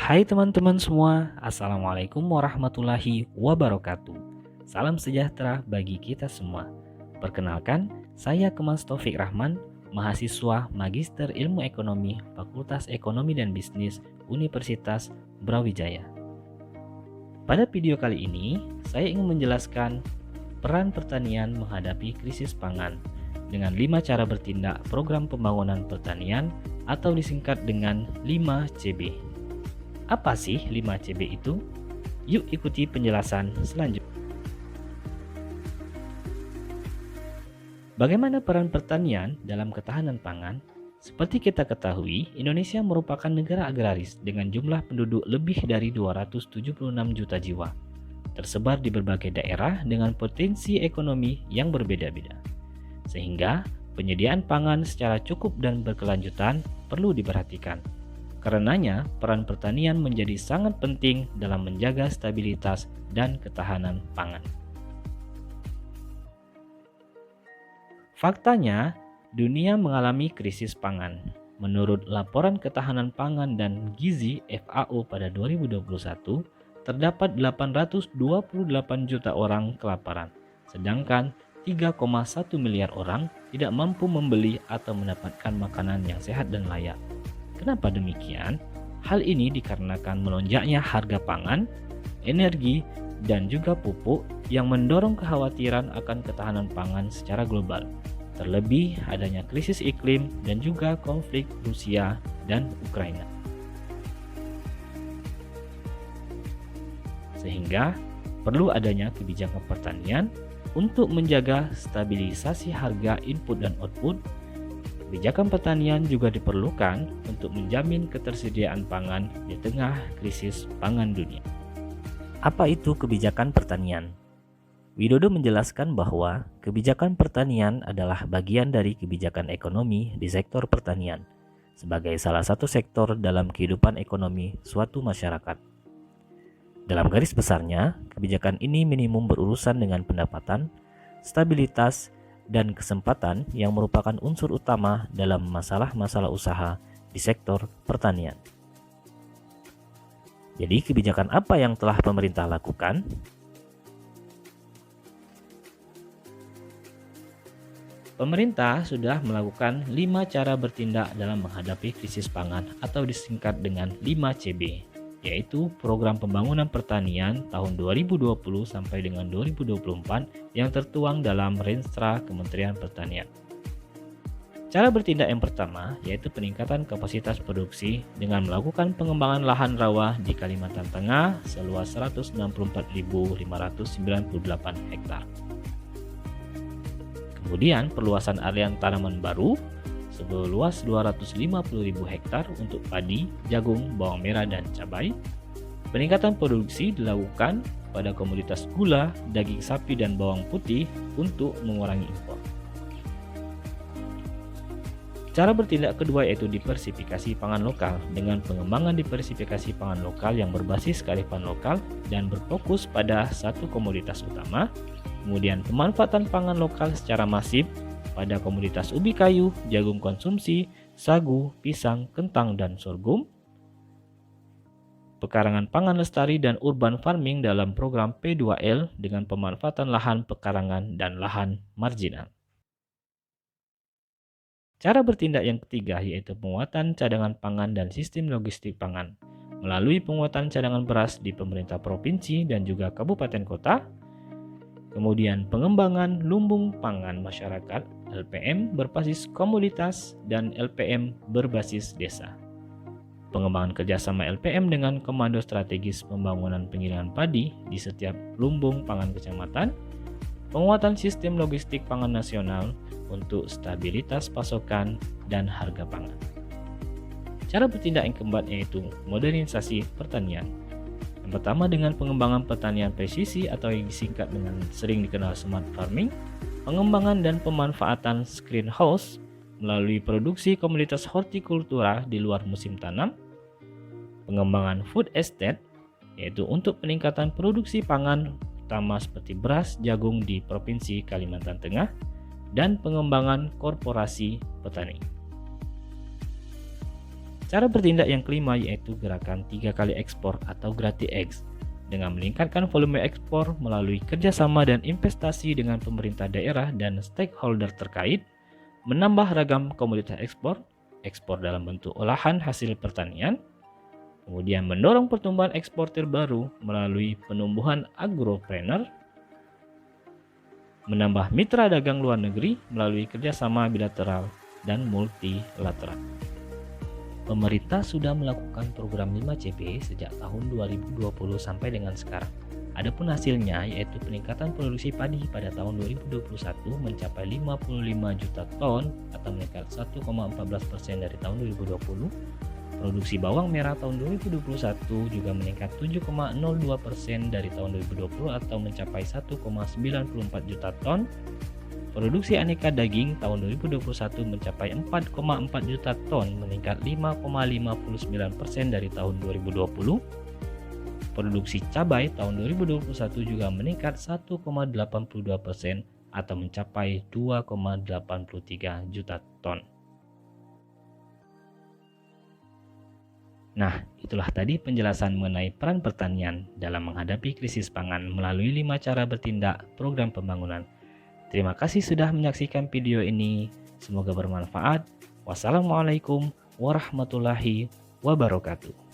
Hai teman-teman semua, Assalamualaikum warahmatullahi wabarakatuh. Salam sejahtera bagi kita semua. Perkenalkan, saya Kemas Taufik Rahman, mahasiswa Magister Ilmu Ekonomi, Fakultas Ekonomi dan Bisnis, Universitas Brawijaya. Pada video kali ini, saya ingin menjelaskan peran pertanian menghadapi krisis pangan dengan 5 cara bertindak program pembangunan pertanian atau disingkat dengan 5CB. Apa sih 5CB itu? Yuk ikuti penjelasan selanjutnya. Bagaimana peran pertanian dalam ketahanan pangan? Seperti kita ketahui, Indonesia merupakan negara agraris dengan jumlah penduduk lebih dari 276 juta jiwa, tersebar di berbagai daerah dengan potensi ekonomi yang berbeda-beda. Sehingga penyediaan pangan secara cukup dan berkelanjutan perlu diperhatikan. Karenanya, peran pertanian menjadi sangat penting dalam menjaga stabilitas dan ketahanan pangan. Faktanya, dunia mengalami krisis pangan. Menurut Laporan Ketahanan Pangan dan Gizi FAO pada 2021, terdapat 828 juta orang kelaparan, sedangkan 3,1 miliar orang tidak mampu membeli atau mendapatkan makanan yang sehat dan layak. Kenapa demikian? Hal ini dikarenakan melonjaknya harga pangan, energi, dan juga pupuk yang mendorong kekhawatiran akan ketahanan pangan secara global. Terlebih adanya krisis iklim dan juga konflik Rusia dan Ukraina. Sehingga perlu adanya kebijakan pertanian untuk menjaga stabilisasi harga input dan output. Kebijakan pertanian juga diperlukan untuk menjamin ketersediaan pangan di tengah krisis pangan dunia. Apa itu kebijakan pertanian? Widodo menjelaskan bahwa kebijakan pertanian adalah bagian dari kebijakan ekonomi di sektor pertanian sebagai salah satu sektor dalam kehidupan ekonomi suatu masyarakat. Dalam garis besarnya, kebijakan ini minimum berurusan dengan pendapatan, stabilitas, dan kesempatan yang merupakan unsur utama dalam masalah-masalah usaha di sektor pertanian. Jadi kebijakan apa yang telah pemerintah lakukan? Pemerintah sudah melakukan 5 cara bertindak dalam menghadapi krisis pangan atau disingkat dengan 5CB, yaitu Program Pembangunan Pertanian tahun 2020 sampai dengan 2024 yang tertuang dalam Renstra Kementerian Pertanian. Cara bertindak yang pertama yaitu peningkatan kapasitas produksi dengan melakukan pengembangan lahan rawa di Kalimantan Tengah seluas 164.598 hektar. Kemudian perluasan area tanaman baru seluas 250.000 hektar untuk padi, jagung, bawang merah, dan cabai. Peningkatan produksi dilakukan pada komoditas gula, daging sapi, dan bawang putih untuk mengurangi impor. Cara bertindak kedua yaitu diversifikasi pangan lokal dengan pengembangan diversifikasi pangan lokal yang berbasis kearifan lokal dan berfokus pada satu komoditas utama. Kemudian pemanfaatan pangan lokal secara masif pada komoditas ubi kayu, jagung konsumsi, sagu, pisang, kentang, dan sorghum. Pekarangan pangan lestari dan urban farming dalam program P2L dengan pemanfaatan lahan pekarangan dan lahan marginal. Cara bertindak yang ketiga yaitu penguatan cadangan pangan dan sistem logistik pangan melalui penguatan cadangan beras di pemerintah provinsi dan juga kabupaten kota. Kemudian pengembangan lumbung pangan masyarakat LPM berbasis komoditas dan LPM berbasis desa. Pengembangan kerjasama LPM dengan Komando Strategis Pembangunan Penggilingan Padi di setiap lumbung pangan kecamatan. Penguatan sistem logistik pangan nasional untuk stabilitas pasokan dan harga pangan. Cara bertindak yang keempat yaitu modernisasi pertanian. Yang pertama dengan pengembangan pertanian presisi atau yang disingkat dengan sering dikenal smart farming, pengembangan dan pemanfaatan greenhouse melalui produksi komoditas hortikultura di luar musim tanam, pengembangan food estate yaitu untuk peningkatan produksi pangan utama seperti beras, jagung di Provinsi Kalimantan Tengah, dan pengembangan korporasi petani. Cara bertindak yang kelima yaitu gerakan 3 kali ekspor atau GratiX, dengan meningkatkan volume ekspor melalui kerjasama dan investasi dengan pemerintah daerah dan stakeholder terkait, menambah ragam komoditas ekspor, ekspor dalam bentuk olahan hasil pertanian, kemudian mendorong pertumbuhan eksportir baru melalui penumbuhan agropreneur, menambah mitra dagang luar negeri melalui kerjasama bilateral dan multilateral. Pemerintah sudah melakukan program 5CP sejak tahun 2020 sampai dengan sekarang. Adapun hasilnya yaitu peningkatan produksi padi pada tahun 2021 mencapai 55 juta ton atau meningkat 1,14% dari tahun 2020. Produksi bawang merah tahun 2021 juga meningkat 7,02% dari tahun 2020 atau mencapai 1,94 juta ton. Produksi aneka daging tahun 2021 mencapai 4,4 juta ton, meningkat 5,59% dari tahun 2020. Produksi cabai tahun 2021 juga meningkat 1,82% atau mencapai 2,83 juta ton. Nah, itulah tadi penjelasan mengenai peran pertanian dalam menghadapi krisis pangan melalui 5 cara bertindak program pembangunan. Terima kasih sudah menyaksikan video ini. Semoga bermanfaat. Wassalamualaikum warahmatullahi wabarakatuh.